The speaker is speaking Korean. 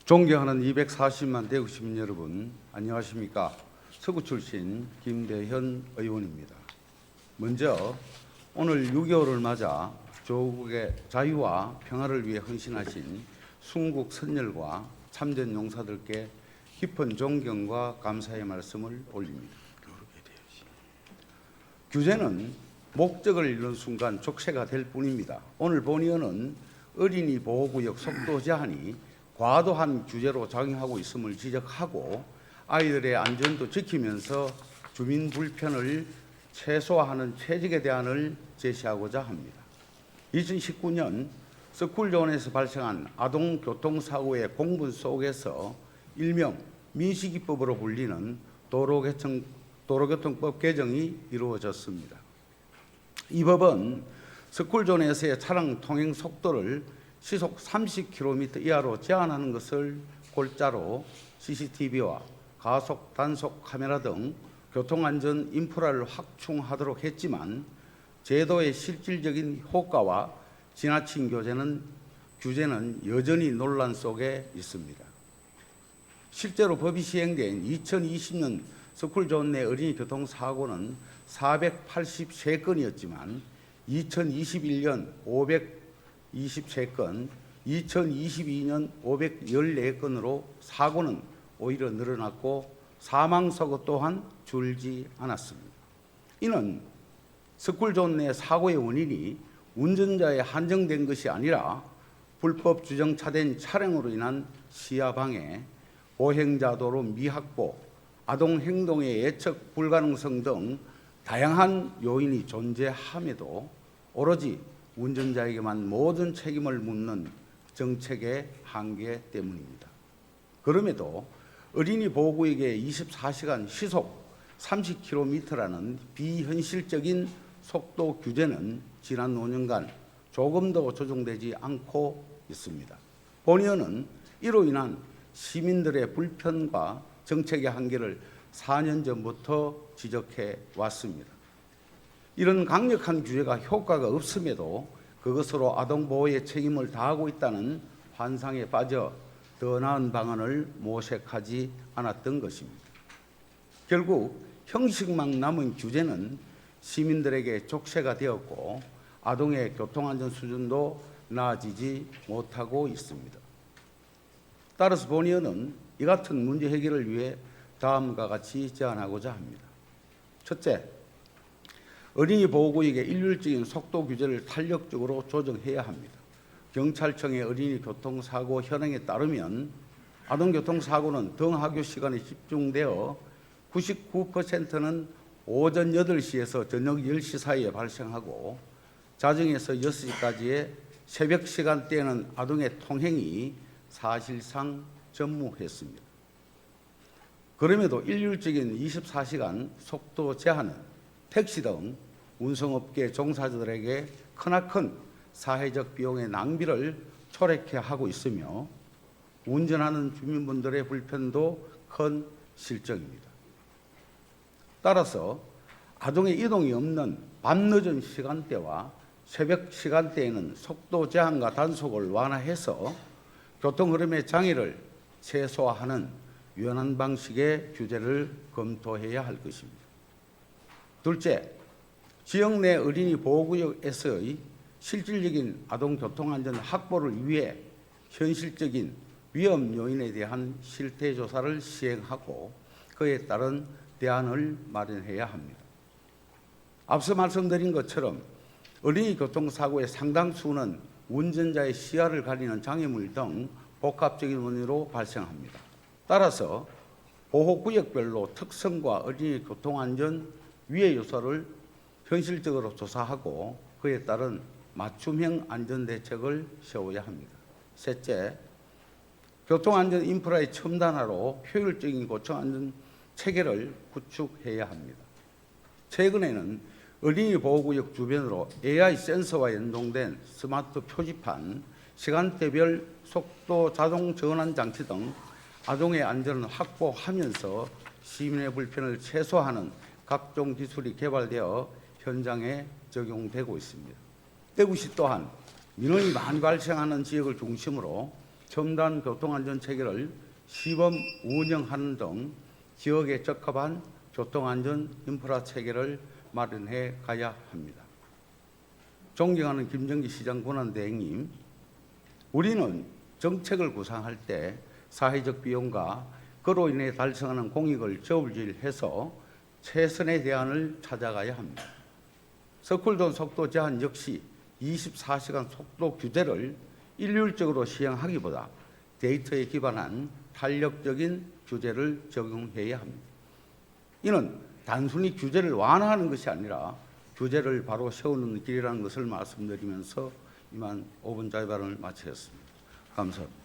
존경하는 240만 대구 시민 여러분, 안녕하십니까? 서구 출신 김대현 의원입니다. 먼저 오늘 6.25를 맞아 조국의 자유와 평화를 위해 헌신하신 순국 선열과 참전 용사들께 깊은 존경과 감사의 말씀을 올립니다. 규제는 목적을 이루는 순간 족쇄가 될 뿐입니다. 오늘 본의원은 어린이 보호구역 속도 제한이 과도한 규제로 작용하고 있음을 지적하고 아이들의 안전도 지키면서 주민 불편을 최소화하는 최적의 대안을 제시하고자 합니다. 2019년 서쿨존에서 발생한 아동교통사고의 공분 속에서 일명 민식이법으로 불리는 도로교통법 개정이 이루어졌습니다. 이 법은 서쿨존에서의 차량 통행 속도를 시속 30km 이하로 제한하는 것을 골자로 CCTV와 가속, 단속 카메라 등 교통안전 인프라를 확충하도록 했지만 제도의 실질적인 효과와 지나친 규제는 여전히 논란 속에 있습니다. 실제로 법이 시행된 2020년 서쿨존 내 어린이 교통사고는 483건이었지만 2021년 523건, 2022년 514건으로 사고는 오히려 늘어났고 사망사고 또한 줄지 않았습니다. 이는 서쿨존 내 사고의 원인이 운전자에 한정된 것이 아니라 불법 주정차된 차량으로 인한 시야방해, 보행자 도로 미확보, 아동 행동의 예측 불가능성 등 다양한 요인이 존재함에도 오로지 운전자에게만 모든 책임을 묻는 정책의 한계 때문입니다. 그럼에도 어린이 보호구역의 24시간 시속 30km라는 비현실적인 속도 규제는 지난 5년간 조금도 조정되지 않고 있습니다. 본의원은 이로 인한 시민들의 불편과 정책의 한계를 4년 전부터 지적해 왔습니다. 이런 강력한 규제가 효과가 없음에도 그것으로 아동보호에 책임을 다하고 있다는 환상에 빠져 더 나은 방안을 모색하지 않았던 것입니다. 결국 형식만 남은 규제는 시민들에게 족쇄가 되었고 아동의 교통안전 수준도 나아지지 못하고 있습니다. 따라서 본의원은 이 같은 문제 해결을 위해 다음과 같이 제안하고자 합니다. 첫째, 어린이 보호구역의 일률적인 속도 규제를 탄력적으로 조정해야 합니다. 경찰청의 어린이 교통사고 현황에 따르면 아동교통사고는 등하교 시간에 집중되어 99%는 오전 8시에서 저녁 10시 사이에 발생하고 자정에서 6시까지의 새벽 시간대에는 아동의 통행이 사실상 전무했습니다. 그럼에도 일률적인 24시간 속도 제한은 택시 등 운송업계 종사자들에게 크나큰 사회적 비용의 낭비를 초래케 하고 있으며 운전하는 주민분들의 불편도 큰 실정입니다. 따라서 아동의 이동이 없는 밤늦은 시간대와 새벽 시간대에는 속도 제한과 단속을 완화해서 교통 흐름의 장애를 최소화하는 유연한 방식의 규제를 검토해야 할 것입니다. 둘째, 지역 내 어린이 보호구역에서의 실질적인 아동 교통안전 확보를 위해 현실적인 위험 요인에 대한 실태조사를 시행하고 그에 따른 대안을 마련해야 합니다. 앞서 말씀드린 것처럼 어린이 교통사고의 상당수는 운전자의 시야를 가리는 장애물 등 복합적인 원인으로 발생합니다. 따라서 보호구역별로 특성과 어린이 교통안전 위해 요소를 현실적으로 조사하고 그에 따른 맞춤형 안전대책을 세워야 합니다. 셋째, 교통안전 인프라의 첨단화로 효율적인 교통안전 체계를 구축해야 합니다. 최근에는 어린이 보호구역 주변으로 AI 센서와 연동된 스마트 표지판, 시간대별 속도 자동 전환 장치 등 아동의 안전을 확보하면서 시민의 불편을 최소화하는 각종 기술이 개발되어 현장에 적용되고 있습니다. 대구시 또한 민원이 많이 발생하는 지역을 중심으로 첨단 교통안전 체계를 시범 운영하는 등 지역에 적합한 교통안전 인프라 체계를 마련해 가야 합니다. 존경하는 김정기 시장 권한대행님, 우리는 정책을 구상할 때 사회적 비용과 그로 인해 달성하는 공익을 저울질해서 최선의 대안을 찾아가야 합니다. 서쿨존 속도 제한 역시 24시간 속도 규제를 일률적으로 시행하기보다 데이터에 기반한 탄력적인 규제를 적용해야 합니다. 이는 단순히 규제를 완화하는 것이 아니라 규제를 바로 세우는 길이라는 것을 말씀드리면서 이만 5분 자유발언을 마치겠습니다. 감사합니다.